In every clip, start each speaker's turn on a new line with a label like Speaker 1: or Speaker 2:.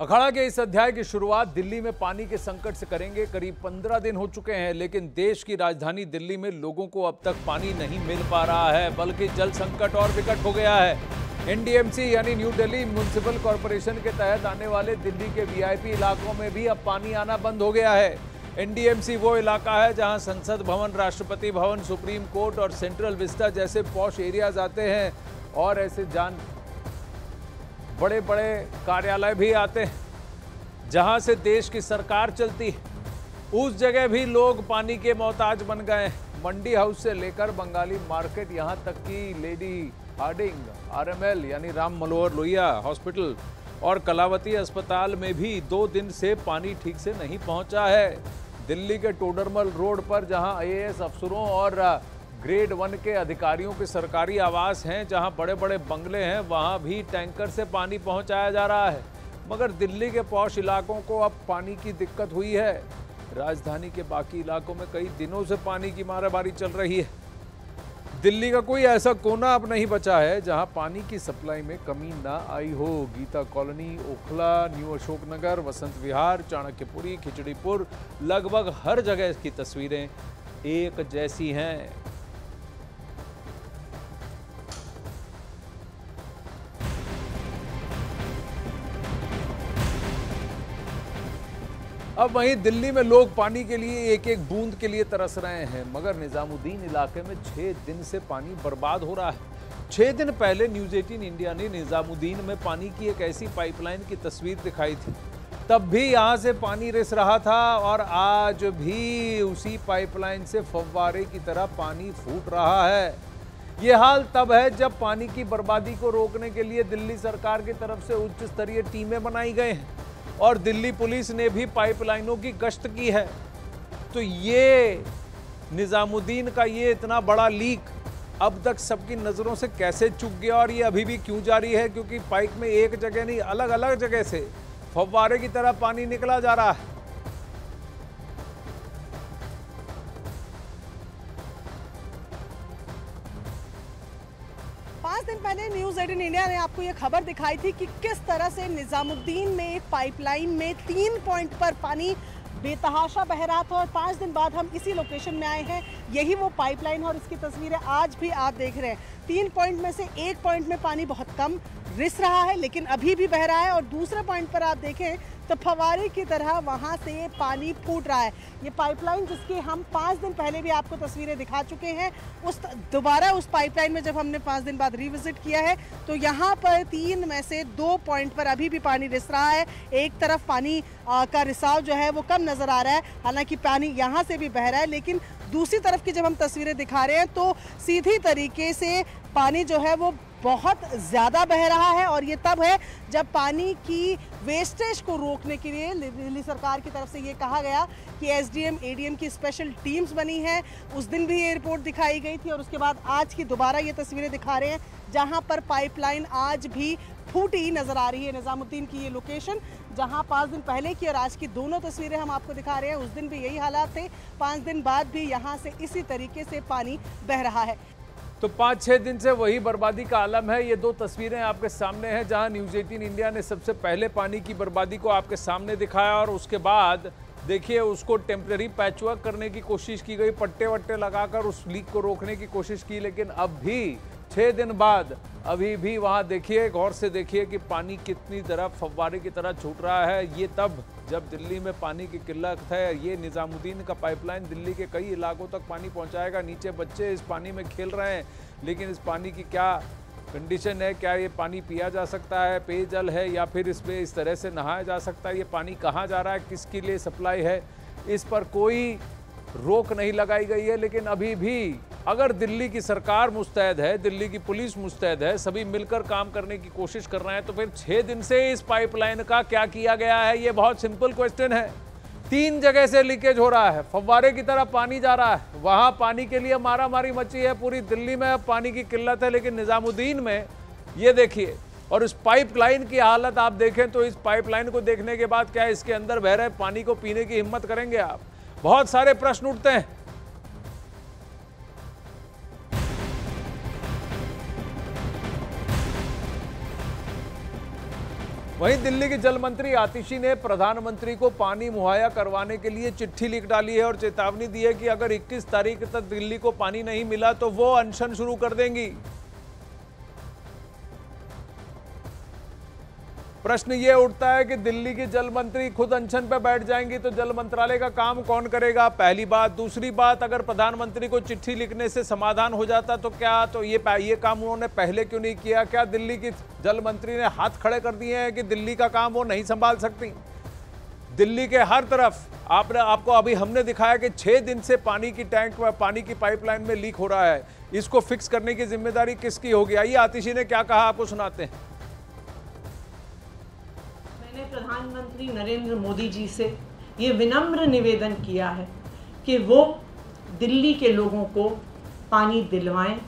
Speaker 1: अखाड़ा के इस अध्याय की शुरुआत दिल्ली में पानी के संकट से करेंगे। करीब 15 दिन हो चुके हैं, लेकिन देश की राजधानी दिल्ली में लोगों को अब तक पानी नहीं मिल पा रहा है, बल्कि जल संकट और विकट हो गया है। एनडीएमसी यानी न्यू दिल्ली म्युनिसिपल कॉरपोरेशन के तहत आने वाले दिल्ली के वीआईपी इलाकों में भी अब पानी आना बंद हो गया है। एनडीएमसी वो इलाका है जहां संसद भवन, राष्ट्रपति भवन, सुप्रीम कोर्ट और सेंट्रल विस्टा जैसे पॉश एरियाज आते हैं और ऐसे बड़े बड़े कार्यालय भी आते हैं जहां से देश की सरकार चलती है। उस जगह भी लोग पानी के मोहताज बन गए। मंडी हाउस से लेकर बंगाली मार्केट, यहां तक कि लेडी हार्डिंग आरएमएल यानी राम मनोहर लोहिया हॉस्पिटल और कलावती अस्पताल में भी 2 दिन से पानी ठीक से नहीं पहुंचा है। दिल्ली के टोडरमल रोड पर जहां आईएएस अफसरों और ग्रेड 1 के अधिकारियों के सरकारी आवास हैं, जहां बड़े बड़े बंगले हैं, वहां भी टैंकर से पानी पहुंचाया जा रहा है। मगर दिल्ली के पॉश इलाकों को अब पानी की दिक्कत हुई है। राजधानी के बाकी इलाकों में कई दिनों से पानी की मारामारी चल रही है। दिल्ली का कोई ऐसा कोना अब नहीं बचा है जहां पानी की सप्लाई में कमी ना आई हो। गीता कॉलोनी, ओखला, न्यू अशोकनगर, वसंत विहार, चाणक्यपुरी, खिचड़ीपुर, लगभग हर जगह की तस्वीरें एक जैसी हैं। अब वहीं दिल्ली में लोग पानी के लिए एक एक बूंद के लिए तरस रहे हैं, मगर निजामुद्दीन इलाके में 6 दिन से पानी बर्बाद हो रहा है। 6 दिन पहले न्यूज 18 इंडिया ने निजामुद्दीन में पानी की एक ऐसी पाइपलाइन की तस्वीर दिखाई थी। तब भी यहां से पानी रिस रहा था और आज भी उसी पाइपलाइन से फव्वारे की तरह पानी फूट रहा है। ये हाल तब है जब पानी की बर्बादी को रोकने के लिए दिल्ली सरकार की तरफ से उच्च स्तरीय टीमें बनाई गई हैं और दिल्ली पुलिस ने भी पाइपलाइनों की गश्त की है। तो ये निजामुद्दीन का ये इतना बड़ा लीक अब तक सबकी नजरों से कैसे चूक गया और ये अभी भी क्यों जारी है? क्योंकि पाइप में एक जगह नहीं, अलग अलग जगह से फव्वारे की तरह पानी निकला जा रहा है।
Speaker 2: 5 दिन पहले न्यूज 18 इंडिया ने आपको ये खबर दिखाई थी कि किस तरह से निजामुद्दीन में एक पाइपलाइन में 3 पॉइंट पर पानी बेतहाशा बह रहा था और 5 दिन बाद हम इसी लोकेशन में आए हैं। यही वो पाइपलाइन और इसकी तस्वीरें आज भी आप देख रहे हैं। 3 पॉइंट में से एक पॉइंट में पानी बहुत कम रिस रहा है, लेकिन अभी भी बह रहा है और दूसरे पॉइंट पर आप देखें तो फव्वारे की तरह वहां से पानी फूट रहा है। ये पाइपलाइन जिसकी हम 5 दिन पहले भी आपको तस्वीरें दिखा चुके हैं, दोबारा उस पाइपलाइन में जब हमने 5 दिन बाद रिविजिट किया है तो यहाँ पर 3 में से 2 पॉइंट पर अभी भी पानी रिस रहा है। एक तरफ पानी का रिसाव जो है वो कम नजर आ रहा है, हालांकि पानी यहाँ से भी बह रहा है, लेकिन दूसरी तरफ की जब हम तस्वीरें दिखा रहे हैं तो सीधी तरीके से पानी जो है वो बहुत ज़्यादा बह रहा है। और ये तब है जब पानी की वेस्टेज को रोकने के लिए दिल्ली सरकार की तरफ से ये कहा गया कि एसडीएम एडीएम की स्पेशल टीम्स बनी हैं। उस दिन भी ये रिपोर्ट दिखाई गई थी और उसके बाद आज की दोबारा ये तस्वीरें दिखा रहे हैं जहां पर पाइपलाइन आज भी फूटी नजर आ रही है। निजामुद्दीन की ये लोकेशन जहां 5 दिन पहले की और आज की दोनों तस्वीरें हम आपको दिखा रहे हैं, उस दिन भी यही हालात थे। 5 दिन बाद भी यहाँ से इसी तरीके से पानी बह रहा है।
Speaker 1: तो 5-6 दिन से वही बर्बादी का आलम है। ये 2 तस्वीरें आपके सामने हैं जहां न्यूज 18 इंडिया ने सबसे पहले पानी की बर्बादी को आपके सामने दिखाया और उसके बाद देखिए उसको टेम्परेरी पैचवर्क करने की कोशिश की गई, पट्टे वट्टे लगाकर उस लीक को रोकने की कोशिश की। लेकिन अब भी 6 दिन बाद अभी भी वहां देखिए, गौर से देखिए कि पानी कितनी तरह फव्वारे की तरह छूट रहा है। ये तब जब दिल्ली में पानी की किल्लत है। ये निजामुद्दीन का पाइपलाइन दिल्ली के कई इलाकों तक पानी पहुंचाएगा। नीचे बच्चे इस पानी में खेल रहे हैं, लेकिन इस पानी की क्या कंडीशन है? क्या ये पानी पिया जा सकता है, पेयजल है, या फिर इसमें इस तरह से नहाया जा सकता है? ये पानी कहाँ जा रहा है, किसके लिए सप्लाई है, इस पर कोई रोक नहीं लगाई गई है। लेकिन अभी भी अगर दिल्ली की सरकार मुस्तैद है, दिल्ली की पुलिस मुस्तैद है, सभी मिलकर काम करने की कोशिश कर रहे हैं, तो फिर 6 दिन से इस पाइपलाइन का क्या किया गया है? ये बहुत सिंपल क्वेश्चन है। 3 जगह से लीकेज हो रहा है, फव्वारे की तरह पानी जा रहा है, वहां पानी के लिए मारामारी मची है। पूरी दिल्ली में अब पानी की किल्लत है, लेकिन निजामुद्दीन में ये देखिए। और इस पाइपलाइन की हालत आप देखें तो इस पाइपलाइन को देखने के बाद क्या इसके अंदर बह रहे पानी को पीने की हिम्मत करेंगे आप? बहुत सारे प्रश्न उठते हैं। वहीं दिल्ली की जल मंत्री आतिशी ने प्रधानमंत्री को पानी मुहैया करवाने के लिए चिट्ठी लिख डाली है और चेतावनी दी है कि अगर 21 तारीख तक दिल्ली को पानी नहीं मिला तो वो अनशन शुरू कर देंगी। प्रश्न ये उठता है कि दिल्ली की जल मंत्री खुद अनशन पर बैठ जाएंगी तो जल मंत्रालय का काम कौन करेगा? पहली बात। दूसरी बात, अगर प्रधानमंत्री को चिट्ठी लिखने से समाधान हो जाता तो क्या तो ये काम उन्होंने पहले क्यों नहीं किया? क्या दिल्ली की जल मंत्री ने हाथ खड़े कर दिए हैं कि दिल्ली का काम वो नहीं संभाल सकती? दिल्ली के हर तरफ आपको अभी हमने दिखाया कि 6 दिन से पानी की टैंक में पानी की पाइपलाइन में लीक हो रहा है। इसको फिक्स करने की जिम्मेदारी किसकी होगी? आइए आतिशी ने क्या कहा आपको सुनाते हैं।
Speaker 3: मैंने प्रधानमंत्री नरेंद्र मोदी जी से ये विनम्र निवेदन किया है कि वो दिल्ली के लोगों को पानी दिलवाएं,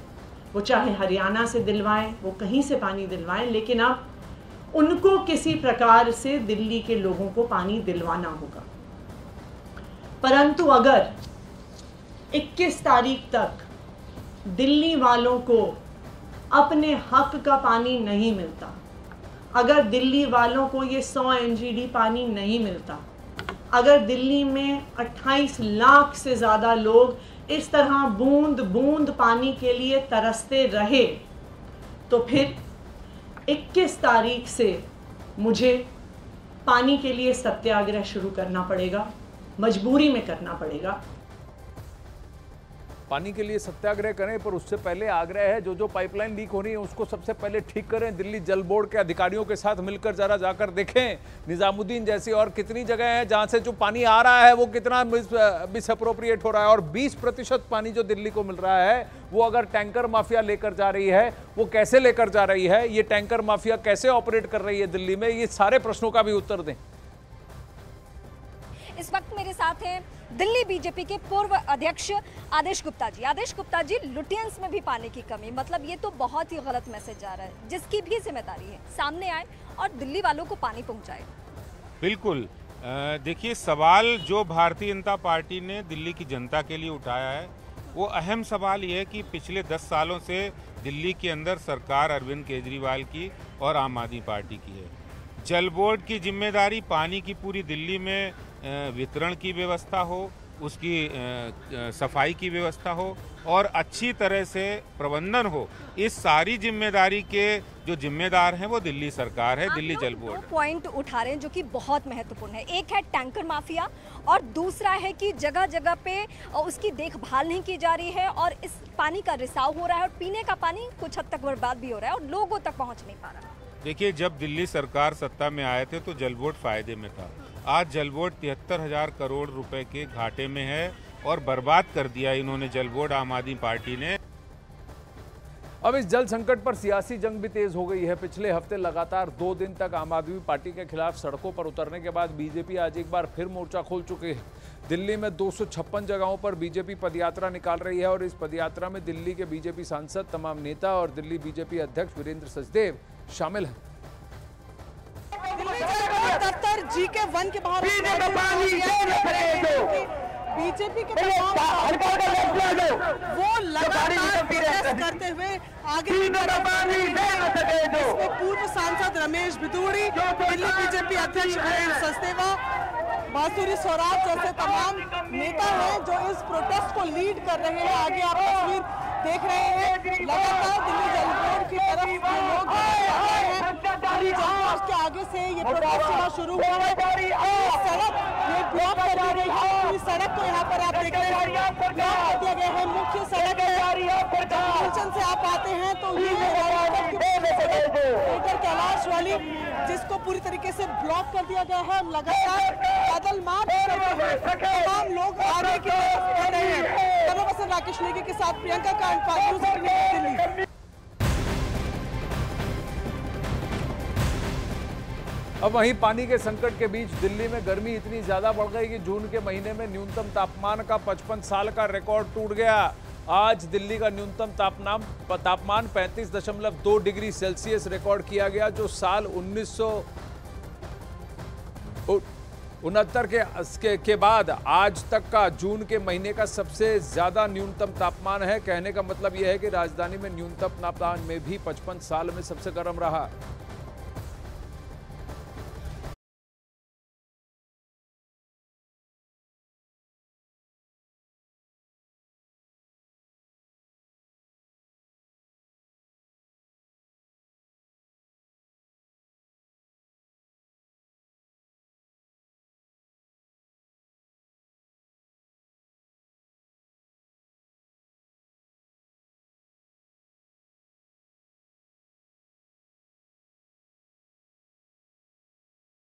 Speaker 3: वो चाहे हरियाणा से दिलवाएं, वो कहीं से पानी दिलवाएं, लेकिन अब उनको किसी प्रकार से दिल्ली के लोगों को पानी दिलवाना होगा। परंतु अगर 21 तारीख तक दिल्ली वालों को अपने हक का पानी नहीं मिलता, अगर दिल्ली वालों को ये 100 MGD पानी नहीं मिलता, अगर दिल्ली में 28 लाख से ज़्यादा लोग इस तरह बूंद बूंद पानी के लिए तरसते रहे, तो फिर 21 तारीख से मुझे पानी के लिए सत्याग्रह शुरू करना पड़ेगा, मजबूरी में करना पड़ेगा।
Speaker 1: पानी के लिए सत्याग्रह करें, पर उससे पहले आग्रह है जो पाइपलाइन लीक हो रही है उसको सबसे पहले ठीक करें। दिल्ली जल बोर्ड के अधिकारियों के साथ मिलकर जरा जाकर देखें निजामुद्दीन जैसी और कितनी जगह है जहां से जो पानी आ रहा है वो कितना मिसअप्रोप्रिएट हो रहा है, और 20% पानी जो दिल्ली को मिल रहा है वो अगर टैंकर माफिया लेकर जा रही है, वो कैसे लेकर जा रही है, ये टैंकर माफिया कैसे ऑपरेट कर रही है दिल्ली में, ये सारे प्रश्नों का भी उत्तर दें।
Speaker 4: इस वक्त मेरे साथ हैं दिल्ली बीजेपी के पूर्व अध्यक्ष आदेश गुप्ता जी। आदेश गुप्ता जी, लुटियंस में भी पानी की कमी, मतलब ये तो बहुत ही गलत मैसेज जा रहा है। जिसकी भी जिम्मेदारी है सामने आए और दिल्ली वालों को पानी पहुंचाए।
Speaker 5: बिल्कुल, देखिए, सवाल जो भारतीय जनता पार्टी ने दिल्ली की जनता के लिए उठाया है वो अहम सवाल ये है कि पिछले 10 सालों से दिल्ली के अंदर सरकार अरविंद केजरीवाल की और आम आदमी पार्टी की है। जल बोर्ड की जिम्मेदारी पानी की पूरी दिल्ली में वितरण की व्यवस्था हो, उसकी सफाई की व्यवस्था हो और अच्छी तरह से प्रबंधन हो। इस सारी जिम्मेदारी के जो जिम्मेदार हैं वो दिल्ली सरकार है, दिल्ली जल बोर्ड।
Speaker 4: दो पॉइंट उठा रहे हैं जो कि बहुत महत्वपूर्ण है। एक है टैंकर माफिया और दूसरा है कि जगह जगह पे उसकी देखभाल नहीं की जा रही है और इस पानी का रिसाव हो रहा है और पीने का पानी कुछ हद तक बर्बाद भी हो रहा है और लोगों तक पहुँच नहीं पा रहा।
Speaker 5: देखिए, जब दिल्ली सरकार सत्ता में आए थे तो जल बोर्ड फायदे में था। आज जल बोर्ड 73,000 करोड़ रुपए के घाटे में है और बर्बाद कर दिया इन्होंने जल बोर्ड, आम आदमी पार्टी ने।
Speaker 1: अब इस जल संकट पर सियासी जंग भी तेज हो गई है। पिछले हफ्ते लगातार 2 दिन तक आम आदमी पार्टी के खिलाफ सड़कों पर उतरने के बाद बीजेपी आज एक बार फिर मोर्चा खोल चुकी है। दिल्ली में 256 जगहों पर बीजेपी पदयात्रा निकाल रही है और इस पदयात्रा में दिल्ली के बीजेपी सांसद, तमाम नेता और दिल्ली बीजेपी अध्यक्ष वीरेंद्र सचदेव शामिल हैं।
Speaker 2: दफ्तर GK1 के बाहर बीजेपी के वो लगातार प्रोटेस्ट करते हुए आगे इसमें पूर्व सांसद रमेश बिदूड़ी, दिल्ली बीजेपी अध्यक्ष वीरेंद्र सचदेवा, बांसुरी स्वराज जैसे तमाम नेता हैं जो इस प्रोटेस्ट को लीड कर रहे हैं। आगे आप तस्वीर देख रहे हैं, लगातार दिल्ली जल बोर्ड की तरफ ये लोग दिल्ली जल बोर्ड के आगे से ये प्रोटेस्ट चलना शुरू हुआ है। सड़क ये ब्लॉक कर दी गई है, पूरी सड़क को यहाँ पर आप देख रहे हैं ब्लॉक कर दिया गया है। मुख्य सड़क जब से आप आते हैं तो ये कैलाश वाली, जिसको पूरी तरीके से ब्लॉक कर दिया गया है। लगातार पैदल मार्च तमाम लोग आगे की तरफ बढ़ रहे हैं। राकेश नेगी के साथ प्रियंका कांडपाल, दिल्ली।
Speaker 1: अब वहीं पानी के संकट के बीच दिल्ली में गर्मी इतनी ज्यादा बढ़ गई कि जून के महीने में न्यूनतम तापमान का 55 साल का रिकॉर्ड टूट गया। आज दिल्ली का न्यूनतम तापमान 35.2 डिग्री सेल्सियस रिकॉर्ड किया गया, जो साल 1969 के बाद आज तक का जून के महीने का सबसे ज्यादा न्यूनतम तापमान है। कहने का मतलब यह है कि राजधानी में न्यूनतम तापमान में भी 55 साल में सबसे गर्म रहा।